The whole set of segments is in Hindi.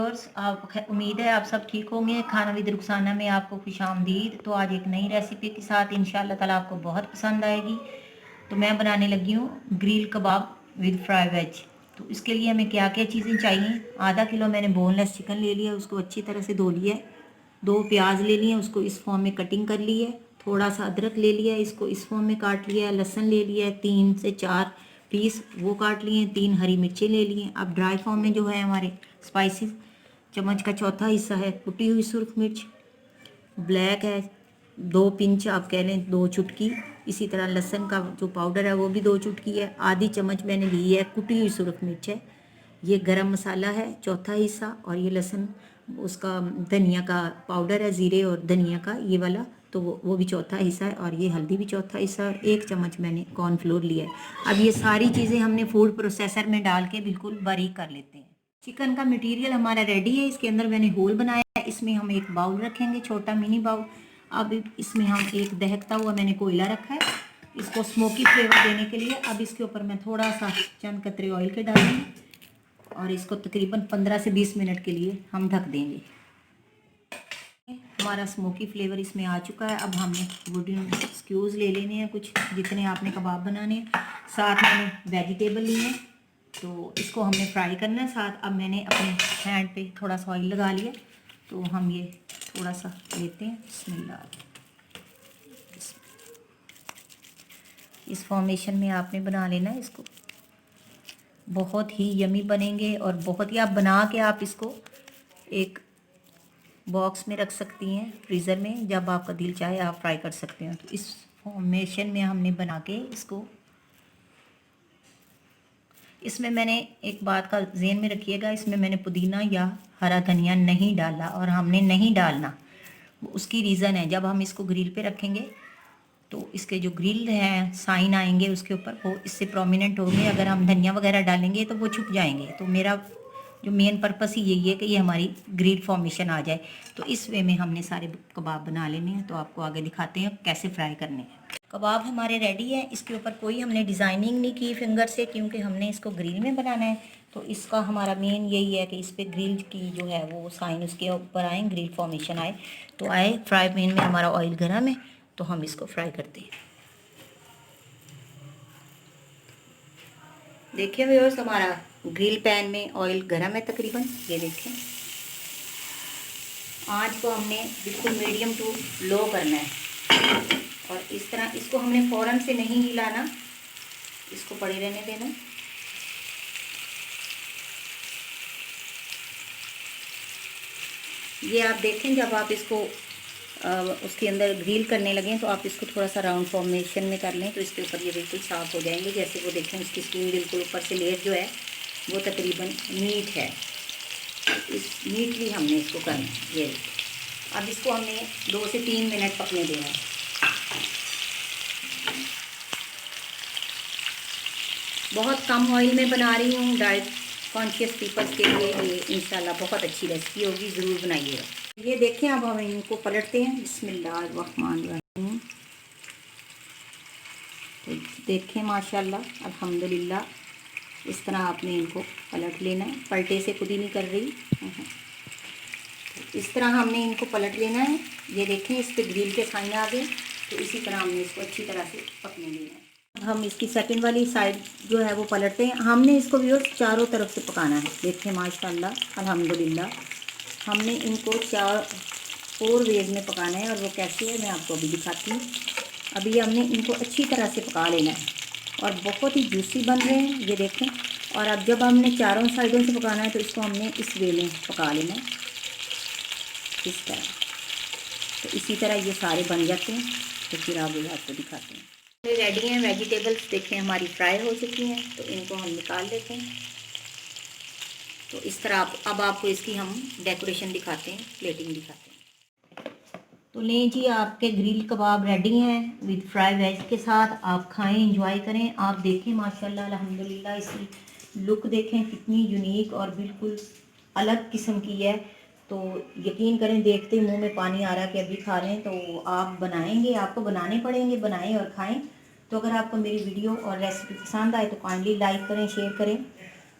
व्यूअर्स, आप उम्मीद है आप सब ठीक होंगे। खाना विद रुखसाना में आपको खुशामदीद। तो आज एक नई रेसिपी के साथ इंशाल्लाह ताला आपको बहुत पसंद आएगी। तो मैं बनाने लगी हूँ grill kebab with fry veg. तो इसके लिए हमें क्या क्या चीज़ें चाहिए। आधा किलो मैंने बोनलेस चिकन ले लिया, उसको अच्छी तरह से धो लिया है। 2 प्याज ले लिए, उसको इस फॉर्म में कटिंग कर ली है। थोड़ा सा अदरक ले लिया है, इसको इस फॉर्म में काट लिया है। लहसुन ले लिया है 3 से 4 पीस, वो काट लिए हैं। 3 हरी मिर्चें ले लिए। अब ड्राई फॉर्म में जो है हमारे स्पाइसेस, चम्मच का चौथा हिस्सा है कुटी हुई सुरख मिर्च, ब्लैक है 2 पिंच, आप कह लें 2 चुटकी। इसी तरह लहसुन का जो पाउडर है वो भी 2 चुटकी है। आधी चम्मच मैंने ली है कुटी हुई सुरख मिर्च है। ये गरम मसाला है चौथा हिस्सा, और ये लहसुन उसका धनिया का पाउडर है, ज़ीरे और धनिया का ये वाला, तो वो भी चौथा हिस्सा है। और ये हल्दी भी चौथा हिस्सा है। और 1 चम्मच मैंने कॉर्नफ्लोर लिया है। अब ये सारी चीज़ें हमने फूड प्रोसेसर में डाल के बिल्कुल बारीक कर लेते हैं। चिकन का मटेरियल हमारा रेडी है। इसके अंदर मैंने होल बनाया है। इसमें हम एक बाउल रखेंगे, छोटा मिनी बाउल। अब इसमें हम एक दहकता हुआ मैंने कोयला रखा है, इसको स्मोकी फ्लेवर देने के लिए। अब इसके ऊपर मैं थोड़ा सा चंद कतरे ऑयल के डालूंगी और इसको तकरीबन 15 से 20 मिनट के लिए हम ढक देंगे। हमारा स्मोकी फ्लेवर इसमें आ चुका है। अब हमने वुडन स्क्यूज़ ले लेने हैं, कुछ जितने आपने कबाब बनाने हैं। साथ मैंने वेजिटेबल लिए हैं, तो इसको हमने फ्राई करना है साथ। अब मैंने अपने हैंड पे थोड़ा सा ऑयल लगा लिया, तो हम ये थोड़ा सा लेते हैं। बिस्मिल्लाह। इस फॉर्मेशन में आपने बना लेना है इसको। बहुत ही यमी बनेंगे और बहुत ही आप बना के आप इसको एक बॉक्स में रख सकती हैं फ्रीज़र में। जब आपका दिल चाहे आप फ्राई कर सकते हैं। तो इस फॉर्मेशन में हमने बना के इसको, इसमें मैंने एक बात का ज़हन में रखिएगा, इसमें मैंने पुदीना या हरा धनिया नहीं डाला, और हमने नहीं डालना। उसकी रीज़न है, जब हम इसको ग्रिल पे रखेंगे तो इसके जो ग्रिल हैं साइन आएंगे उसके ऊपर, वो इससे प्रोमिनेंट होंगे। अगर हम धनिया वगैरह डालेंगे तो वो छुप जाएंगे। तो मेरा जो मेन पर्पस ही यही है कि ये हमारी ग्रिल फॉर्मेशन आ जाए। तो इस वे में हमने सारे कबाब बना लेने हैं। तो आपको आगे दिखाते हैं कैसे फ्राई करने हैं। कबाब हमारे रेडी है। इसके ऊपर कोई हमने डिज़ाइनिंग नहीं की फिंगर से, क्योंकि हमने इसको ग्रिल में बनाना है। तो इसका हमारा मेन यही है कि इस पर ग्रिल की जो है वो साइन उसके ऊपर आए, ग्रिल फॉर्मेशन आए। तो आए फ्राई पैन में हमारा ऑयल गर्म है, तो हम इसको फ्राई करते हैं। देखिए व्यूअर्स, हमारा ग्रिल पैन में ऑयल गर्म है तकरीबन। ये देखें, आंच को हमने बिल्कुल मीडियम टू लो करना है। और इस तरह इसको हमने फ़ौरन से नहीं हिलाना, इसको पड़े रहने देना। ये आप देखें, जब आप इसको उसके अंदर ग्रिल करने लगें तो आप इसको थोड़ा सा राउंड फॉर्मेशन में कर लें, तो इसके ऊपर ये बिल्कुल साफ़ हो जाएंगे। जैसे वो देखें, उसकी स्किन बिल्कुल ऊपर से लेयर जो है वो तकरीबन नीट है। इस नीटली हमने इसको करना है। ये अब इसको हमने 2 से 3 मिनट पकने देना है। बहुत कम ऑयल में बना रही हूँ, डाइट कॉन्शियस पीपल्स के लिए ये इंशाल्लाह बहुत अच्छी रेसिपी होगी, ज़रूर बनाइएगा। ये देखें, अब हम इनको पलटते हैं। बिस्मिल्लाहिर्रहमानिर्रहीम। तो देखें माशाल्लाह अल्हम्दुलिल्लाह, इस तरह आपने इनको पलट लेना है। पलटे से खुद ही नहीं कर रही, तो इस तरह हमने इनको पलट लेना है। ये देखें, इस पर ग्रिल के साइन आ गए। तो इसी तरह हमने इसको अच्छी तरह से पकने देना है। हम इसकी सेकंड वाली साइड जो है वो पलटते हैं। हमने इसको भी चारों तरफ से पकाना है। देखें माशाल्लाह अल्हम्दुलिल्लाह, हमने इनको 4 वेज में पकाना है। और वो कैसे है मैं आपको अभी दिखाती हूँ। अभी हमने इनको अच्छी तरह से पका लेना है और बहुत ही जूसी बन रहे हैं, ये देखें। और अब जब हमने चारों साइडों से पकाना है तो इसको हमने इस वे में पका लेना है, इस तरह। तो इसी तरह ये सारे बन जाते हैं। तो फिर आगे आपको दिखाते हैं। ये रेडी हैं वेजिटेबल्स, देखें हमारी फ्राई हो चुकी हैं। तो इनको हम निकाल लेते हैं। तो इस तरह अब आपको इसकी हम डेकोरेशन दिखाते हैं, प्लेटिंग दिखाते हैं। तो लें जी, आपके ग्रिल कबाब रेडी हैं विद फ्राई वेज के साथ। आप खाएं, एंजॉय करें। आप देखें माशाल्लाह अल्हम्दुलिल्लाह, इसकी लुक देखें कितनी यूनिक और बिल्कुल अलग किस्म की है। तो यकीन करें, देखते मुंह में पानी आ रहा है कि अभी खा लें। तो आप बनाएंगे, आपको बनाने पड़ेंगे, बनाएं और खाएं। तो अगर आपको मेरी वीडियो और रेसिपी पसंद आए तो काइंडली लाइक करें, शेयर करें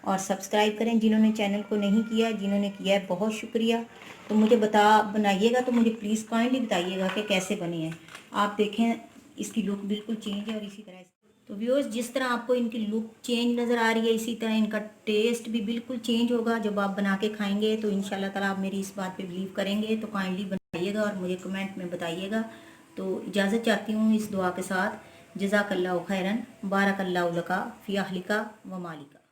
और सब्सक्राइब करें जिन्होंने चैनल को नहीं किया, जिन्होंने किया है बहुत शुक्रिया। तो मुझे बनाइएगा तो मुझे प्लीज़ काइंडली बताइएगा कि कैसे बने हैं। आप देखें इसकी लुक बिल्कुल चेंज है और इसी तरह तो व्यूअर्स जिस तरह आपको इनकी लुक चेंज नज़र आ रही है, इसी तरह इनका टेस्ट भी बिल्कुल चेंज होगा जब आप बना के खाएंगे। तो इंशाल्लाह ताला आप मेरी इस बात पे बिलीव करेंगे। तो काइंडली बनाइएगा और मुझे कमेंट में बताइएगा। तो इजाज़त चाहती हूँ इस दुआ के साथ, जज़ाकल्लाहु खैरन, बारकल्लाहु लका फ़ी अहलिका व मालिका।